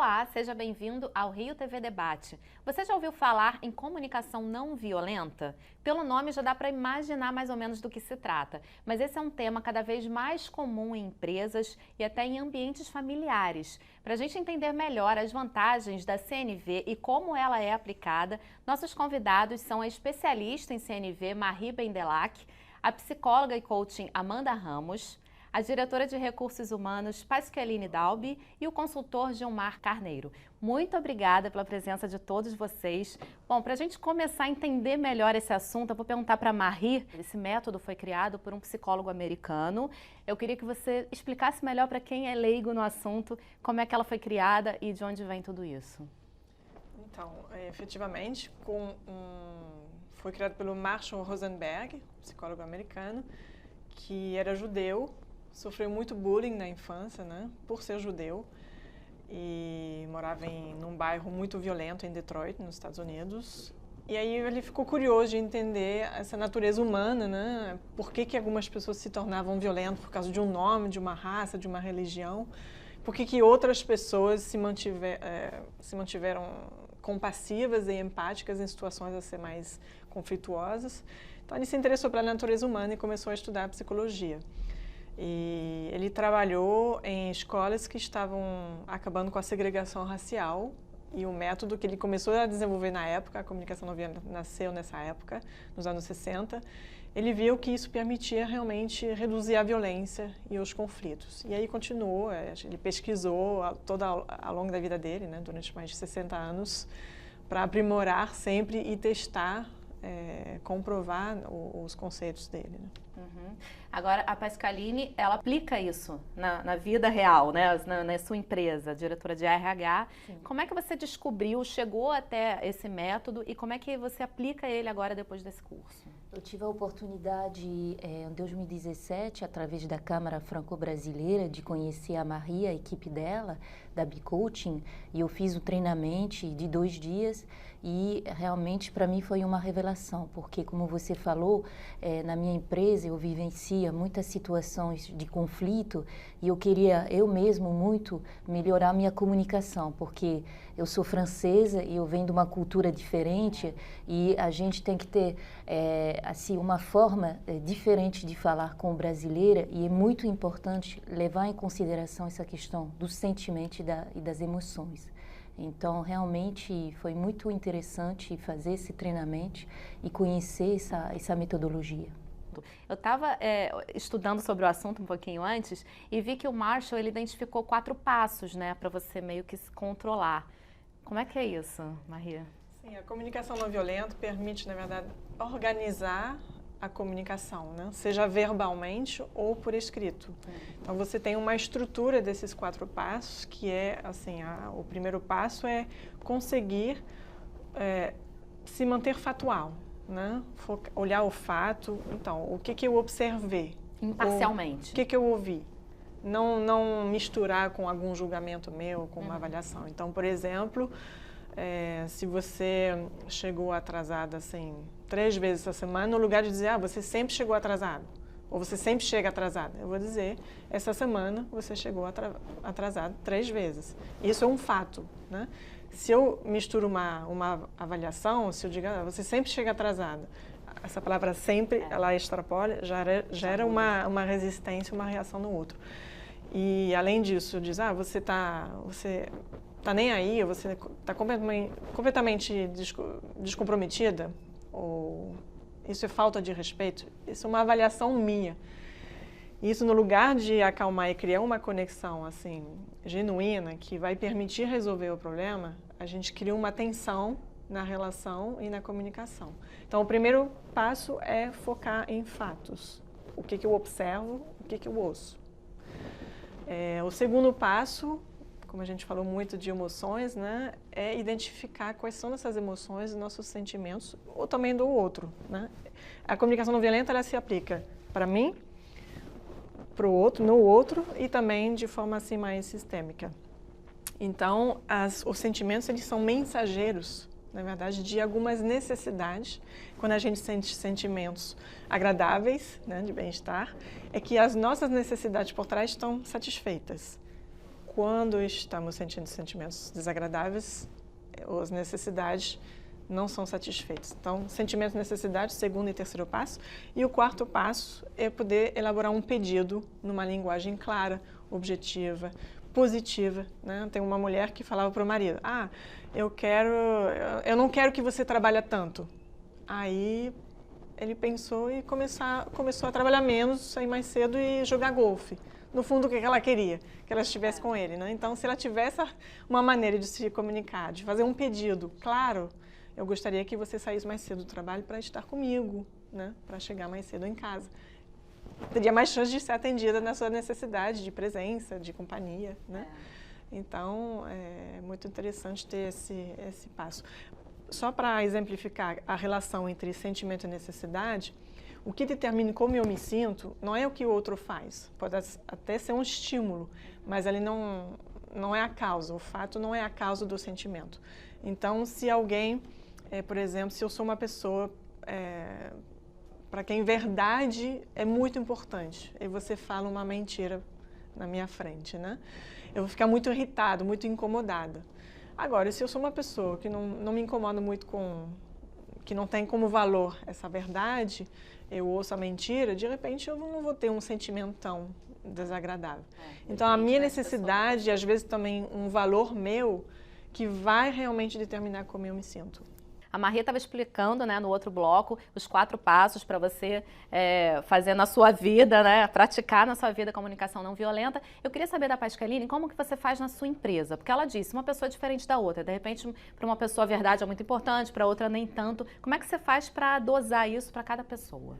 Olá, seja bem-vindo ao Rio TV Debate. Você já ouviu falar em comunicação não violenta? Pelo nome já dá para imaginar mais ou menos do que se trata, mas esse é um tema cada vez mais comum em empresas e até em ambientes familiares. Para a gente entender melhor as vantagens da CNV e como ela é aplicada, nossos convidados são a especialista em CNV Marie Bendelac, a psicóloga e coaching Amanda Ramos, a diretora de Recursos Humanos, Pasqualine Dalby, e o consultor Gilmar Carneiro. Muito obrigada pela presença de todos vocês. Bom, para a gente começar a entender melhor esse assunto, eu vou perguntar para a Marie. Esse método foi criado por um psicólogo americano. Eu queria que você explicasse melhor para quem é leigo no assunto, como é que ela foi criada e de onde vem tudo isso. Então, efetivamente, foi criado pelo Marshall Rosenberg, psicólogo americano, que era judeu. Sofreu muito bullying na infância, né, por ser judeu, e morava num bairro muito violento em Detroit, nos Estados Unidos. E aí ele ficou curioso de entender essa natureza humana, né, por que algumas pessoas se tornavam violentas por causa de um nome, de uma raça, de uma religião, por que outras pessoas se mantiveram compassivas e empáticas em situações a ser mais conflituosas. Então ele se interessou pela natureza humana e começou a estudar psicologia. E ele trabalhou em escolas que estavam acabando com a segregação racial, e o método que ele começou a desenvolver na época, a comunicação não violenta nasceu nessa época, nos anos 60, ele viu que isso permitia realmente reduzir a violência e os conflitos. E aí continuou, ele pesquisou ao longo da vida dele, né, durante mais de 60 anos, para aprimorar sempre e testar, comprovar os conceitos dele, né? Uhum. Agora, a Pasqualine, ela aplica isso na vida real, né? Na sua empresa, diretora de RH. Sim. Como é que você descobriu, chegou até esse método e como é que você aplica ele agora depois desse curso? Eu tive a oportunidade, em 2017, através da Câmara Franco-Brasileira, de conhecer a Marie, a equipe dela, da B-Coaching, e eu fiz o treinamento de 2 dias e realmente para mim foi uma revelação, porque como você falou, na minha empresa eu vivencia muitas situações de conflito e eu queria eu mesmo muito melhorar minha comunicação, porque eu sou francesa e eu venho de uma cultura diferente e a gente tem que ter assim, uma forma diferente de falar com o brasileiro, e é muito importante levar em consideração essa questão do sentimento e das emoções. Então, realmente, foi muito interessante fazer esse treinamento e conhecer essa metodologia. Eu estava estudando sobre o assunto um pouquinho antes e vi que o Marshall ele identificou 4 passos, né, para você meio que se controlar. Como é que é isso, Marie? Sim, a comunicação não violenta permite, na verdade, organizar a comunicação, né? Seja verbalmente ou por escrito. Então, você tem uma estrutura desses 4 passos, que é, assim, o primeiro passo é conseguir se manter factual, né? Olhar o fato. Então, o que eu observei? Imparcialmente. O que eu ouvi? Não misturar com algum julgamento meu, com uma avaliação. Então, por exemplo, se você chegou atrasada assim 3 vezes essa semana, no lugar de dizer, você sempre chegou atrasado, ou você sempre chega atrasado, eu vou dizer, essa semana você chegou atrasado 3 vezes. Isso é um fato, né? Se eu misturo uma avaliação, se eu digo, você sempre chega atrasado, essa palavra sempre, ela extrapola, gera uma resistência, uma reação no outro. E além disso, diz, você tá nem aí, você está completamente descomprometida, ou isso é falta de respeito, isso é uma avaliação minha. Isso, no lugar de acalmar e criar uma conexão assim genuína que vai permitir resolver o problema, a gente cria uma tensão na relação e na comunicação. Então, o primeiro passo é focar em fatos. O que eu observo, o que eu ouço. O segundo passo, como a gente falou muito de emoções, né, é identificar quais são essas emoções, nossos sentimentos, ou também do outro, né? A comunicação não violenta, ela se aplica para mim, para o outro, no outro, e também de forma assim mais sistêmica. Então, os sentimentos, eles são mensageiros, na verdade, de algumas necessidades. Quando a gente sente sentimentos agradáveis, né, de bem-estar, é que as nossas necessidades por trás estão satisfeitas. quando estamos sentindo sentimentos desagradáveis, as necessidades não são satisfeitas. Então, sentimentos e necessidades, segundo e terceiro passo. E o quarto passo é poder elaborar um pedido numa linguagem clara, objetiva, positiva, né? Tem uma mulher que falava para o marido, eu não quero que você trabalhe tanto. Aí ele pensou e começou a trabalhar menos, sair mais cedo e jogar golfe. No fundo, o que ela queria? Que ela estivesse com ele, né? Então, se ela tivesse uma maneira de se comunicar, de fazer um pedido, claro, eu gostaria que você saísse mais cedo do trabalho para estar comigo, né? Para chegar mais cedo em casa. Teria mais chance de ser atendida na sua necessidade de presença, de companhia, né? Então, é muito interessante ter esse passo. Só para exemplificar a relação entre sentimento e necessidade, o que determina como eu me sinto não é o que o outro faz. Pode até ser um estímulo, mas ele não é a causa. O fato não é a causa do sentimento. Então, se alguém, por exemplo, se eu sou uma pessoa para quem verdade é muito importante, e você fala uma mentira na minha frente, né? Eu vou ficar muito irritado, muito incomodada. Agora, se eu sou uma pessoa que não me incomoda muito que não tem como valor essa verdade, eu ouço a mentira, de repente eu não vou ter um sentimento tão desagradável. Então, a minha necessidade, às vezes também um valor meu, que vai realmente determinar como eu me sinto. A Maria estava explicando, né, no outro bloco, os 4 passos para você fazer na sua vida, né, praticar na sua vida a comunicação não violenta. Eu queria saber da Pascaline como que você faz na sua empresa, porque ela disse, uma pessoa é diferente da outra. De repente, para uma pessoa a verdade é muito importante, para outra nem tanto. Como é que você faz para dosar isso para cada pessoa?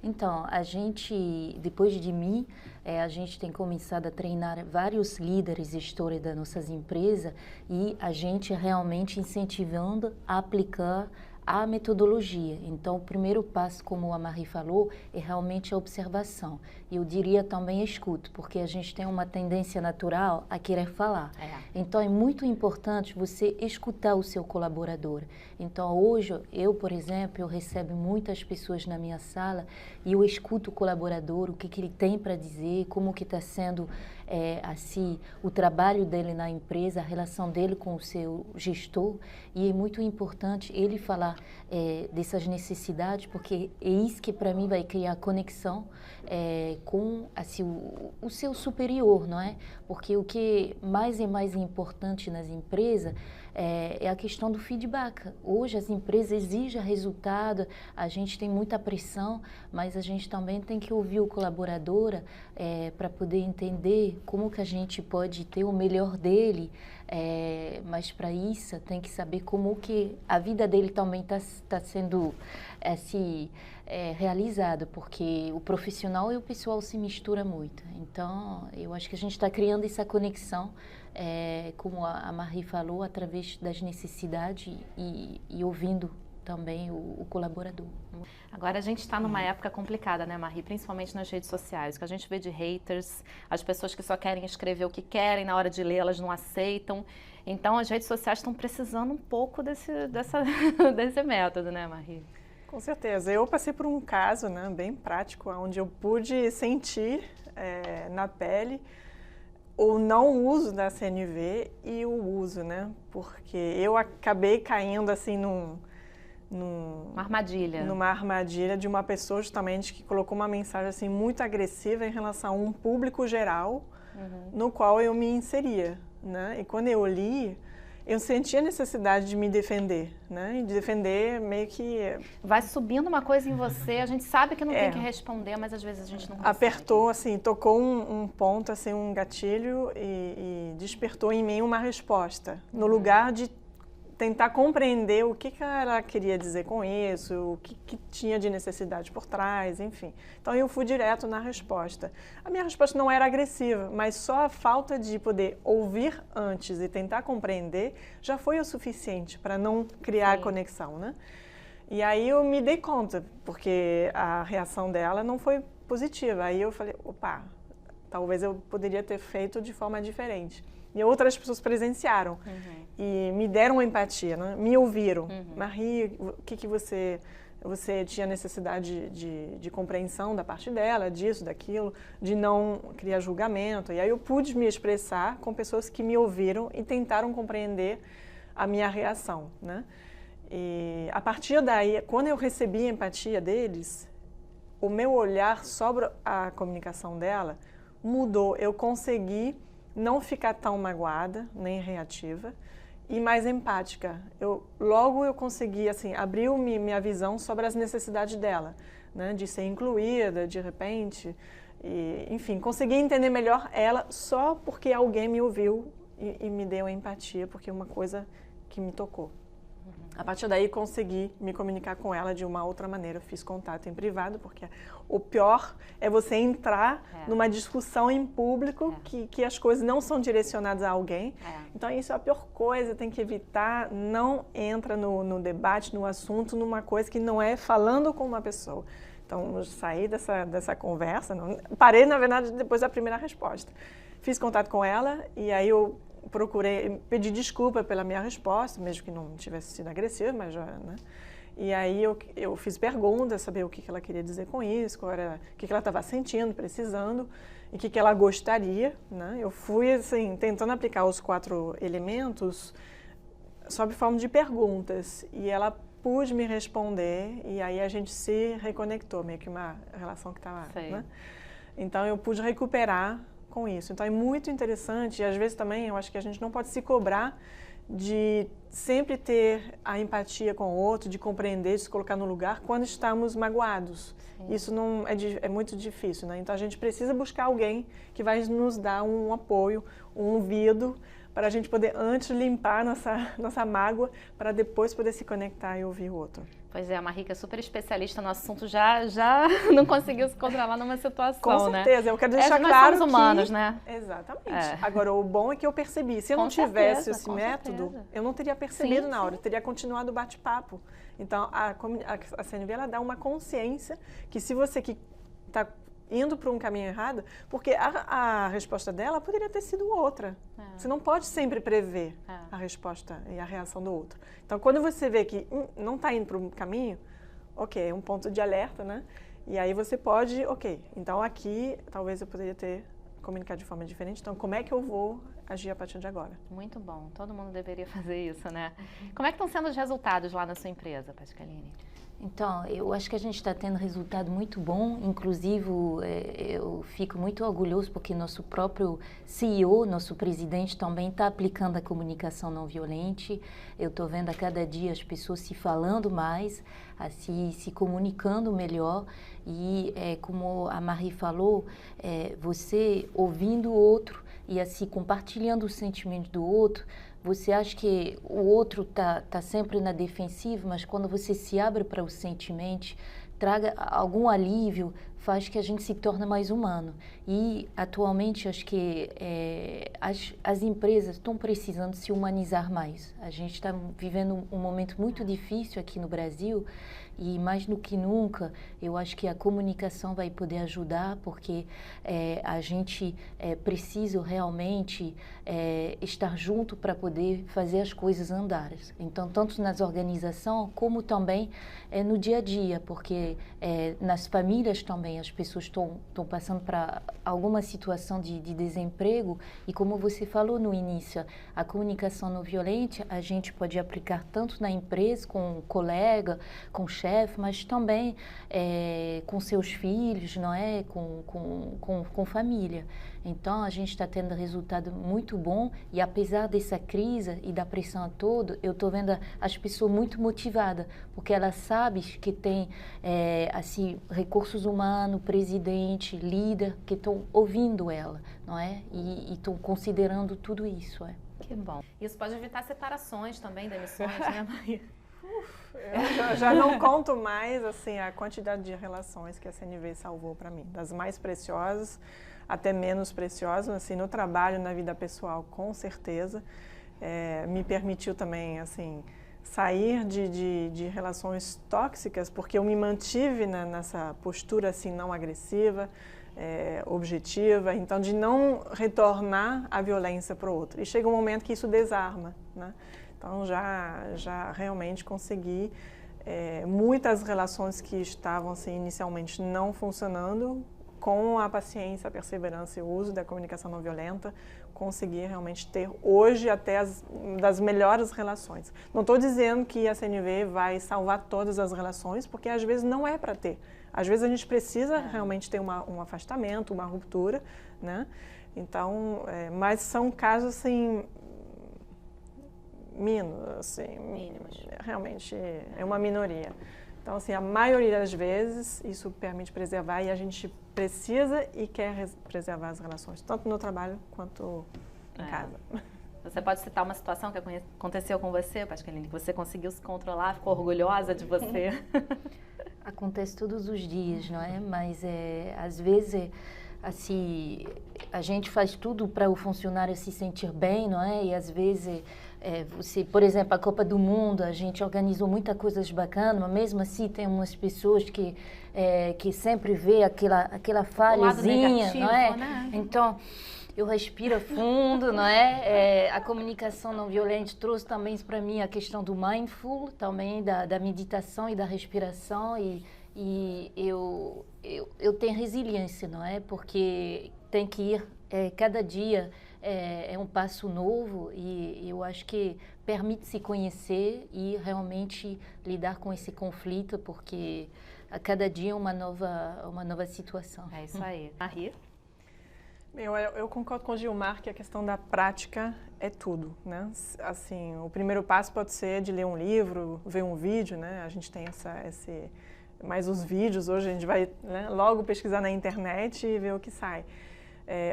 Então, a gente, depois de mim, a gente tem começado a treinar vários líderes e gestores das nossas empresas e a gente realmente incentivando a aplicar a metodologia. Então, o primeiro passo, como a Marie falou, é realmente a observação. Eu diria também a escuta, porque a gente tem uma tendência natural a querer falar. Então, é muito importante você escutar o seu colaborador. Então, hoje, por exemplo, eu recebo muitas pessoas na minha sala e eu escuto o colaborador, o que ele tem para dizer, como que está sendo assim, o trabalho dele na empresa, a relação dele com o seu gestor. E é muito importante ele falar dessas necessidades, porque é isso que para mim vai criar conexão com assim, o seu superior, não é? Porque o que mais é mais importante nas empresas é a questão do feedback. Hoje as empresas exigem resultado, a gente tem muita pressão, mas a gente também tem que ouvir o colaborador para poder entender como que a gente pode ter o melhor dele, mas para isso tem que saber como que a vida dele também está sendo assim, realizada, porque o profissional e o pessoal se misturam muito. Então, eu acho que a gente está criando essa conexão, como a Marie falou, através das necessidades e ouvindo também o colaborador. Agora a gente está numa época complicada, né, Marie? Principalmente nas redes sociais, que a gente vê de haters, as pessoas que só querem escrever o que querem, na hora de ler elas não aceitam. Então as redes sociais estão precisando um pouco desse método, né, Marie? Com certeza. Eu passei por um caso, né, bem prático, onde eu pude sentir na pele o não uso da CNV e o uso, né? Porque eu acabei caindo assim Uma armadilha. Numa armadilha de uma pessoa justamente que colocou uma mensagem assim muito agressiva em relação a um público geral, no qual eu me inseria, né? E quando eu li, eu senti a necessidade de me defender, né? E de defender meio que... Vai subindo uma coisa em você, a gente sabe que não tem que responder, mas às vezes a gente não consegue. Apertou, assim, tocou um ponto, assim, um gatilho e despertou em mim uma resposta. No lugar de tentar compreender o que ela queria dizer com isso, o que tinha de necessidade por trás, enfim. Então, eu fui direto na resposta. A minha resposta não era agressiva, mas só a falta de poder ouvir antes e tentar compreender já foi o suficiente para não criar a conexão, né? E aí eu me dei conta, porque a reação dela não foi positiva. Aí eu falei, opa, talvez eu poderia ter feito de forma diferente. E outras pessoas presenciaram e me deram empatia, né? Me ouviram. Marie, você tinha necessidade de compreensão da parte dela, disso, daquilo, de não criar julgamento. E aí eu pude me expressar com pessoas que me ouviram e tentaram compreender a minha reação, né? E a partir daí, quando eu recebi a empatia deles, o meu olhar sobre a comunicação dela mudou. Eu consegui não ficar tão magoada, nem reativa, e mais empática. Logo eu consegui, assim, abriu minha visão sobre as necessidades dela, né? De ser incluída, de repente, e, enfim, consegui entender melhor ela só porque alguém me ouviu e me deu empatia, porque é uma coisa que me tocou. A partir daí, consegui me comunicar com ela de uma outra maneira. Eu fiz contato em privado, porque o pior é você entrar numa discussão em público que as coisas não são direcionadas a alguém. Então, isso é a pior coisa, tem que evitar. Não entra no debate, no assunto, numa coisa que não é falando com uma pessoa. Então, eu saí dessa conversa, parei, na verdade, depois da primeira resposta. Fiz contato com ela e aí eu pedi desculpa pela minha resposta, mesmo que não tivesse sido agressiva, mas já, né? E aí eu fiz perguntas, saber o que ela queria dizer com isso, o que ela estava sentindo, precisando, e o que ela gostaria, né? Eu fui, assim, tentando aplicar os 4 elementos sob forma de perguntas, e ela pôde me responder, e aí a gente se reconectou, meio que uma relação que estava, né? Então eu pude recuperar com isso. Então é muito interessante, e às vezes também eu acho que a gente não pode se cobrar de sempre ter a empatia com o outro, de compreender, de se colocar no lugar quando estamos magoados. Sim. Isso não é muito difícil, né? Então a gente precisa buscar alguém que vai nos dar um apoio, um ouvido, para a gente poder antes limpar nossa mágoa, para depois poder se conectar e ouvir o outro. Pois é, a Marika é super especialista no assunto, já não conseguiu se controlar numa situação, com certeza, né? Eu quero deixar claro somos humanos, né? Exatamente. Agora, o bom é que eu percebi. Se eu não tivesse esse método, eu não teria percebido na hora, eu teria continuado o bate-papo. Então, a CNV, ela dá uma consciência que se você que está indo para um caminho errado, porque a resposta dela poderia ter sido outra. Você não pode sempre prever a resposta e a reação do outro. Então, quando você vê que não está indo para um caminho, ok, é um ponto de alerta, né? E aí você pode, ok, então aqui talvez eu poderia ter comunicado de forma diferente, então como é que eu vou agir a partir de agora? Muito bom, todo mundo deveria fazer isso, né? Como é que estão sendo os resultados lá na sua empresa, Pascaline? Então, eu acho que a gente está tendo resultado muito bom, inclusive eu fico muito orgulhoso porque nosso próprio CEO, nosso presidente também está aplicando a comunicação não violenta. Eu estou vendo a cada dia as pessoas se falando mais, se comunicando melhor e como a Marie falou, você ouvindo o outro e assim compartilhando o sentimento do outro. Você acha que o outro tá sempre na defensiva, mas quando você se abre para os sentimentos, traga algum alívio, faz que a gente se torne mais humano. E, atualmente, acho que as empresas estão precisando se humanizar mais. A gente está vivendo um momento muito difícil aqui no Brasil e, mais do que nunca, eu acho que a comunicação vai poder ajudar, porque a gente precisa realmente estar junto para poder fazer as coisas andarem. Então, tanto nas organizações, como também no dia a dia, porque nas famílias também as pessoas estão passando para alguma situação de desemprego e, como você falou no início, a comunicação não violenta a gente pode aplicar tanto na empresa, com um colega, com o chefe, mas também com seus filhos, não é? Com família. Então, a gente está tendo resultado muito bom e, apesar dessa crise e da pressão toda, eu estou vendo as pessoas muito motivadas, porque elas sabem que tem assim, recursos humanos, presidente, líder, que estão ouvindo ela, não é? E estão considerando tudo isso. Que bom. Isso pode evitar separações também, demissões, né, Maria? Eu já não conto mais assim, a quantidade de relações que a CNV salvou para mim, das mais preciosas até menos preciosas, assim, no trabalho, na vida pessoal, com certeza. Me permitiu também, assim, sair de relações tóxicas, porque eu me mantive nessa postura, assim, não agressiva, objetiva, então de não retornar a violência para o outro. E chega um momento que isso desarma, né? Então já realmente consegui muitas relações que estavam assim, inicialmente não funcionando, com a paciência, a perseverança e o uso da comunicação não violenta, conseguir realmente ter hoje até das melhores relações. Não estou dizendo que a CNV vai salvar todas as relações, porque às vezes não é para ter. Às vezes a gente precisa realmente ter um afastamento, uma ruptura, né? Então, mas são casos assim, mínimos, realmente é uma minoria. Então, assim, a maioria das vezes isso permite preservar e a gente precisa e quer preservar as relações, tanto no trabalho quanto em casa. Você pode citar uma situação que aconteceu com você, Pascaline, que você conseguiu se controlar, ficou orgulhosa de você? Acontece todos os dias, não é? Mas às vezes assim, a gente faz tudo para o funcionário se sentir bem, não é? E às vezes você, por exemplo, a Copa do Mundo, a gente organizou muitas coisas bacanas, mas mesmo assim tem umas pessoas que sempre vê aquela falhazinha, não é? Né? Então, eu respiro fundo, não é? A comunicação não violenta trouxe também para mim a questão do mindful, também da meditação e da respiração, e eu tenho resiliência, não é? Porque tem que ir cada dia é um passo novo, e eu acho que permite se conhecer e realmente lidar com esse conflito, porque a cada dia é uma nova situação. É isso aí. Marie? Eu concordo com o Gilmar que a questão da prática é tudo, né? Assim, o primeiro passo pode ser de ler um livro, ver um vídeo, né? A gente tem mais os vídeos, hoje a gente vai, né, logo pesquisar na internet e ver o que sai.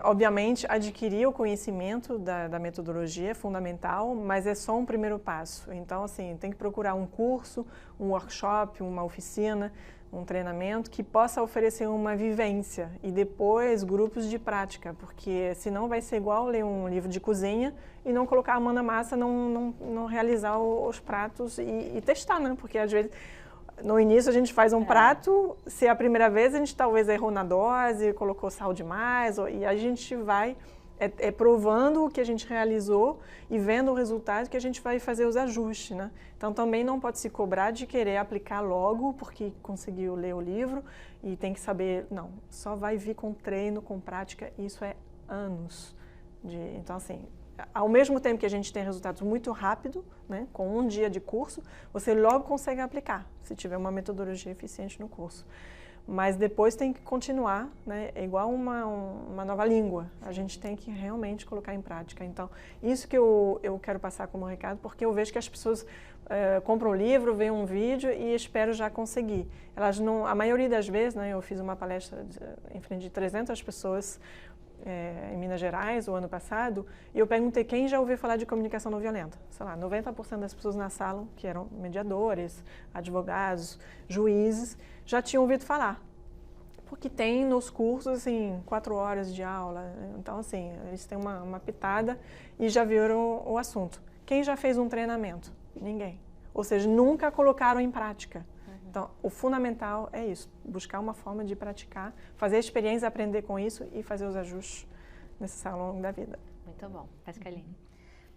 Obviamente, adquirir o conhecimento da metodologia é fundamental, mas é só um primeiro passo. Então, assim, tem que procurar um curso, um workshop, uma oficina, um treinamento que possa oferecer uma vivência e depois grupos de prática, porque senão vai ser igual ler um livro de cozinha e não colocar a mão na massa, não realizar os pratos e testar, né? Porque às vezes no início a gente faz um prato, se é a primeira vez a gente talvez errou na dose, colocou sal demais, e a gente vai provando o que a gente realizou e vendo o resultado que a gente vai fazer os ajustes, né? Então também não pode se cobrar de querer aplicar logo porque conseguiu ler o livro e tem que saber, não, só vai vir com treino, com prática, isso é anos então assim, ao mesmo tempo que a gente tem resultados muito rápido, né, com um dia de curso, você logo consegue aplicar, se tiver uma metodologia eficiente no curso. Mas depois tem que continuar, né, é igual uma nova língua, a gente tem que realmente colocar em prática. Então, isso que eu quero passar como recado, porque eu vejo que as pessoas compram um livro, veem um vídeo e esperam já conseguir. Elas não, a maioria das vezes, né, eu fiz uma palestra em frente de 300 pessoas, em Minas Gerais, o ano passado, e eu perguntei quem já ouviu falar de comunicação não violenta. Sei lá, 90% das pessoas na sala, que eram mediadores, advogados, juízes, já tinham ouvido falar. Porque tem nos cursos, assim, 4 horas de aula. Então, assim, eles têm uma pitada e já viram o assunto. Quem já fez um treinamento? Ninguém. Ou seja, nunca colocaram em prática. Então, o fundamental é isso, buscar uma forma de praticar, fazer a experiência, aprender com isso e fazer os ajustes necessários ao longo da vida. Muito bom. Pascaline?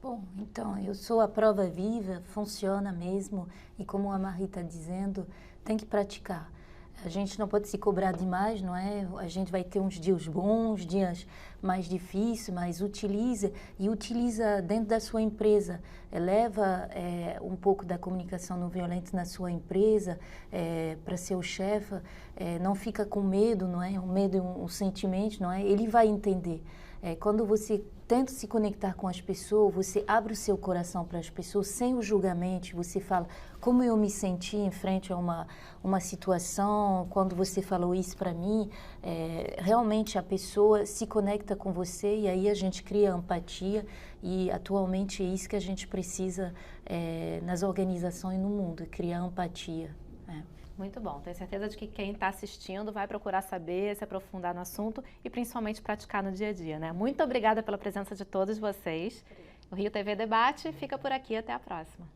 Bom, então, eu sou a prova viva, funciona mesmo, e como a Marie está dizendo, tem que praticar. A gente não pode se cobrar demais, não é? A gente vai ter uns dias bons, dias mais difíceis, mas utiliza dentro da sua empresa. Leva um pouco da comunicação não violenta na sua empresa para seu chefe. Não fica com medo, não é? O medo é um sentimento, não é? Ele vai entender. Quando você tenta se conectar com as pessoas, você abre o seu coração para as pessoas sem o julgamento, você fala como eu me senti em frente a uma situação, quando você falou isso para mim, realmente a pessoa se conecta com você e aí a gente cria empatia e atualmente é isso que a gente precisa nas organizações no mundo, criar empatia. Muito bom. Tenho certeza de que quem está assistindo vai procurar saber, se aprofundar no assunto e principalmente praticar no dia a dia, né? Muito obrigada pela presença de todos vocês. O Rio TV Debate fica por aqui. Até a próxima.